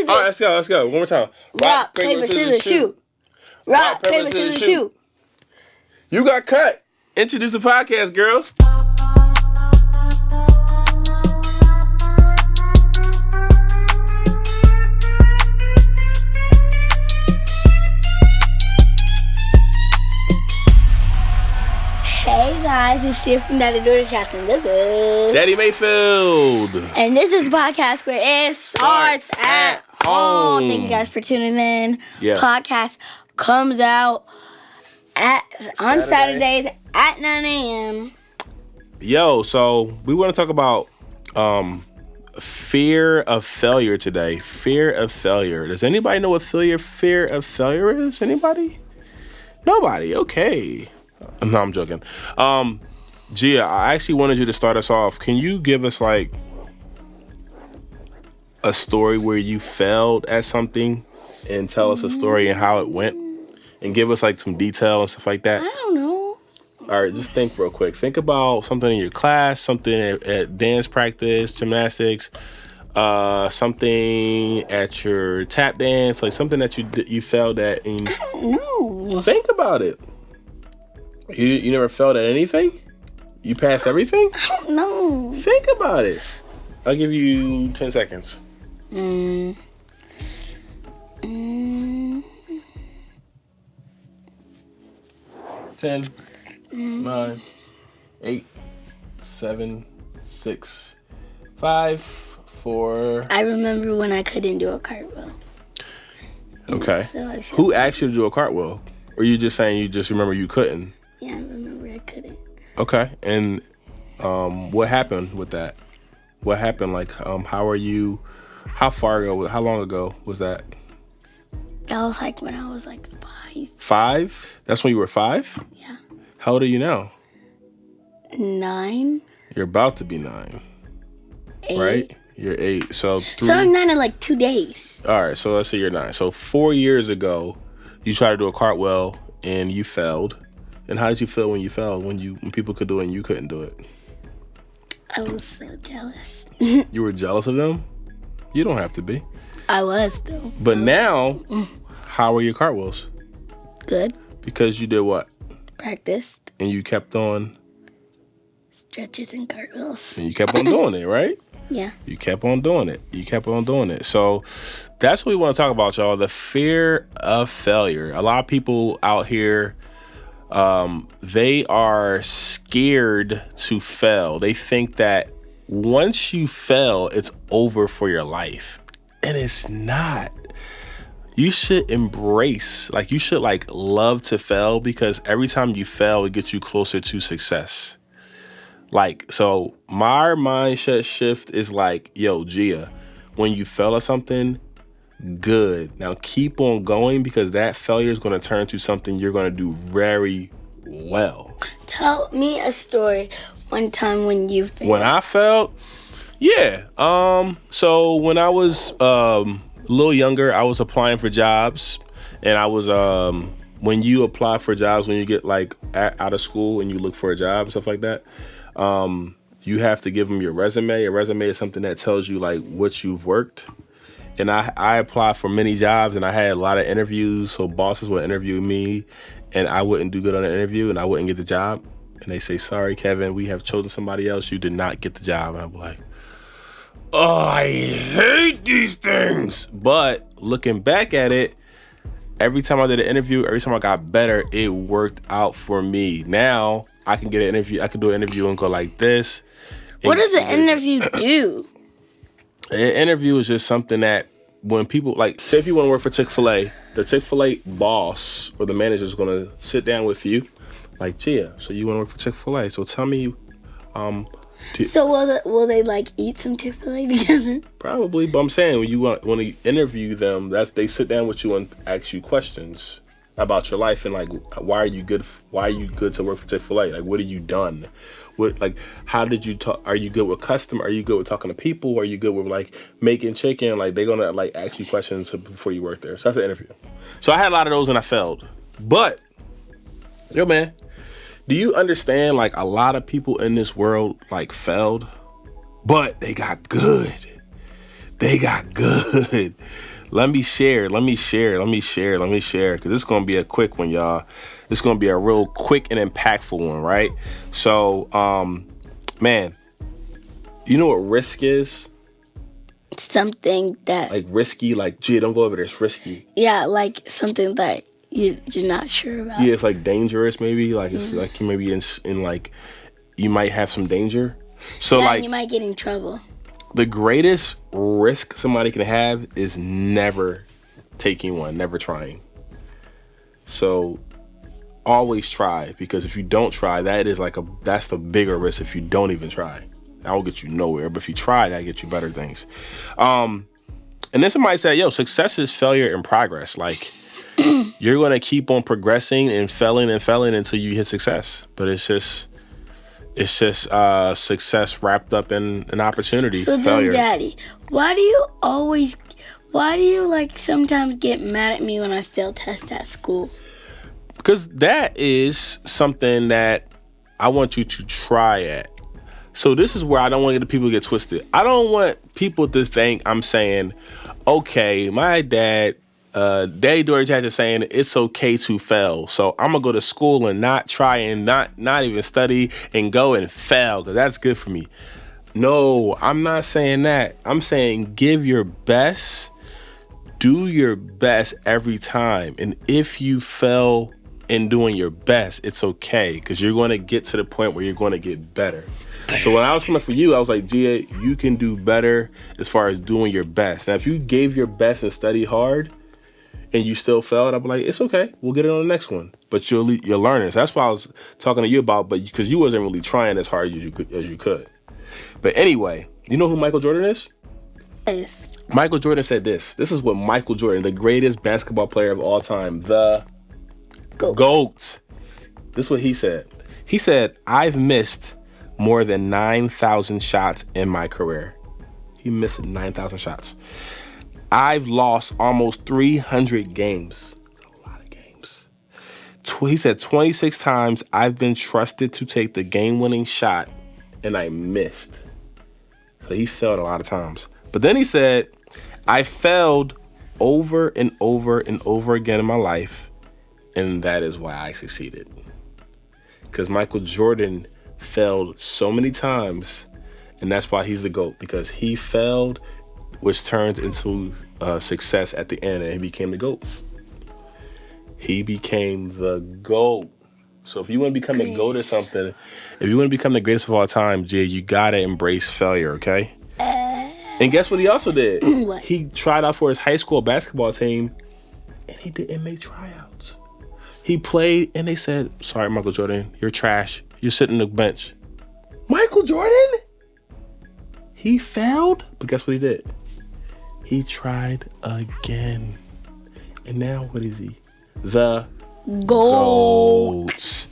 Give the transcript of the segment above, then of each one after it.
this. All right, let's go. One more time. Rock, paper, scissors, shoot. Rock, paper, scissors, shoot. You got cut. Introduce the podcast, girl. Hey guys, it's Shit from Daddy Daughter Chats, and this is Daddy Mayfield. And this is the podcast where it starts at home. Thank you guys for tuning in. Yeah. Podcast comes out on Saturdays at 9 a.m. Yo, so we want to talk about fear of failure today. Fear of failure. Does anybody know what fear of failure is? Anybody? Nobody. Okay. No, I'm joking. Gia, I actually wanted you to start us off. Can you give us like a story where you failed at something and tell us a story and how it went and give us like some detail and stuff like that? I don't know. All right, just think real quick. Think about something in your class, something at dance practice, gymnastics, something at your tap dance, like something that you failed at. And I don't know. think about it. You never failed at anything? You passed everything? I don't know. Think about it. I'll give you 10 seconds. 10. 9, 8, 7, 6, 5, 4. I remember when I couldn't do a cartwheel. Okay. So Who asked you to do a cartwheel? Or you just saying you just remember you couldn't? Yeah, I remember I couldn't. Okay. And what happened with that? What happened? Like, how far ago, how long ago was that? That was like when I was like 5. 5? That's when you were 5? Yeah. How old are you now? 9. You're about to be 9. 8. Right? You're 8. So 3. So I'm 9 in like 2 days. All right. So let's say you're 9. So 4 years ago, you tried to do a cartwheel and you failed. And how did you feel when you failed? When people could do it and you couldn't do it? I was so jealous. You were jealous of them? You don't have to be. I was though. But now, how are your cartwheels? Good. Because you did what? Practiced. And you kept on. Stretches and cartwheels. And you kept on doing it, right? Yeah. You kept on doing it. So that's what we want to talk about, y'all. The fear of failure. A lot of people out here, they are scared to fail. They think that once you fail, it's over for your life. And it's not. You should embrace, you should love to fail, because every time you fail, it gets you closer to success. So my mindset shift is yo, Gia, when you fail at something, good. Now keep on going, because that failure is going to turn to something you're going to do very well. Tell me a story one time when you failed. When I failed? Yeah. So when I was a little younger, I was applying for jobs, and I was when you apply for jobs, when you get out of school and you look for a job and stuff like that, you have to give them your resume. A resume is something that tells you what you've worked. And I applied for many jobs, and I had a lot of interviews. So bosses would interview me, and I wouldn't do good on the interview, and I wouldn't get the job. And they say, "Sorry, Kevin, we have chosen somebody else. You did not get the job." And I'm like, oh, I hate these things. But looking back at it, every time I did an interview, every time I got better, it worked out for me. Now I can get an interview. I can do an interview and go like this. What does an interview do? An interview is just something that when people, say if you want to work for Chick-fil-A, the Chick-fil-A boss or the manager is going to sit down with you, Gia, so you want to work for Chick-fil-A. So tell me, so will they eat some Chick-fil-A together? Probably, but I'm saying when you want to interview them, they sit down with you and ask you questions about your life and why are you good to work for Chick-fil-A? What have you done? What how did you talk? Are you good with customer? Are you good with talking to people? Are you good with making chicken? They're gonna ask you questions before you work there. So that's an interview. So I had a lot of those and I failed. But yo, man, do you understand a lot of people in this world failed, but they got good. They got good. Let me share. Because this is going to be a quick one, y'all. This is going to be a real quick and impactful one, right? So, man, you know what risk is? Something that... Like risky, like, gee, don't go over there. It's risky. Yeah, like something that you're not sure about. Yeah, it's like dangerous, maybe. Like, it's like you maybe in like, you might have some danger. So, yeah, like... you might get in trouble. The greatest risk somebody can have is never taking one, never trying. So always try, because if you don't try, that's the bigger risk if you don't even try. That will get you nowhere. But if you try, that get you better things. And then somebody said, yo, success is failure in progress. Like, you're going to keep on progressing and failing until you hit success. But it's just success wrapped up in an opportunity. So failure. then, Daddy, why do you like sometimes get mad at me when I fail tests at school? Because that is something that I want you to try at. So this is where I don't want the people to get twisted. I don't want people to think I'm saying, okay, my Daddy Dory Chat is saying it's okay to fail. So I'm going to go to school and not try and not even study and go and fail because that's good for me. No, I'm not saying that. I'm saying give your best. Do your best every time. And if you fail in doing your best, it's okay because you're going to get to the point where you're going to get better. So when I was coming for you, I was like, Gia, you can do better as far as doing your best. Now, if you gave your best and studied hard and you still failed, I'd be like, it's okay. We'll get it on the next one. But you're learning. So that's what I was talking to you about, but because you wasn't really trying as hard as you could. But anyway, you know who Michael Jordan is? Yes. Michael Jordan said this. This is what Michael Jordan, the greatest basketball player of all time, the GOAT. This is what he said. He said, I've missed more than 9,000 shots in my career. He missed 9,000 shots. I've lost almost 300 games. A lot of games. He said 26 times I've been trusted to take the game-winning shot and I missed. So he failed a lot of times. But then he said, I failed over and over and over again in my life, and that is why I succeeded. Because Michael Jordan failed so many times, and that's why he's the GOAT, because he failed, which turned into success at the end, and he became the GOAT. He became the GOAT. So if you want to become the GOAT or something, if you want to become the greatest of all time, Jay, you gotta embrace failure, okay? And guess what he also did? What? He tried out for his high school basketball team, and he didn't make tryouts. He played, and they said, sorry, Michael Jordan, you're trash. You're sitting on the bench. Michael Jordan? He failed, but guess what he did? He tried again. And now what is he? The GOAT.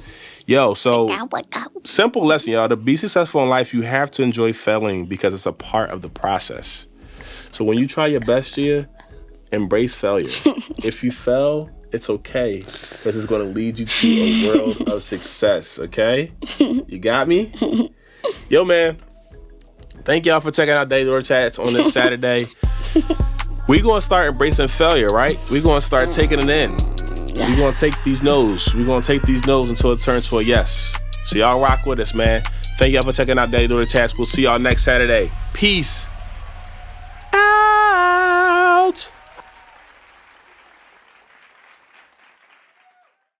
Yo, so simple lesson, y'all. To be successful in life, you have to enjoy failing because it's a part of the process. So when you try your best, Gia, embrace failure. If you fail, it's okay because it's going to lead you to a world of success, okay? You got me? Yo, man. Thank y'all for checking out Daddy Dory Chats on this Saturday. We're going to start embracing failure, right? We're going to start taking it in. We're going to take these no's. We're going to take these no's until it turns to a yes. So y'all rock with us, man. Thank y'all for checking out Daddy Dory Chats. We'll see y'all next Saturday. Peace.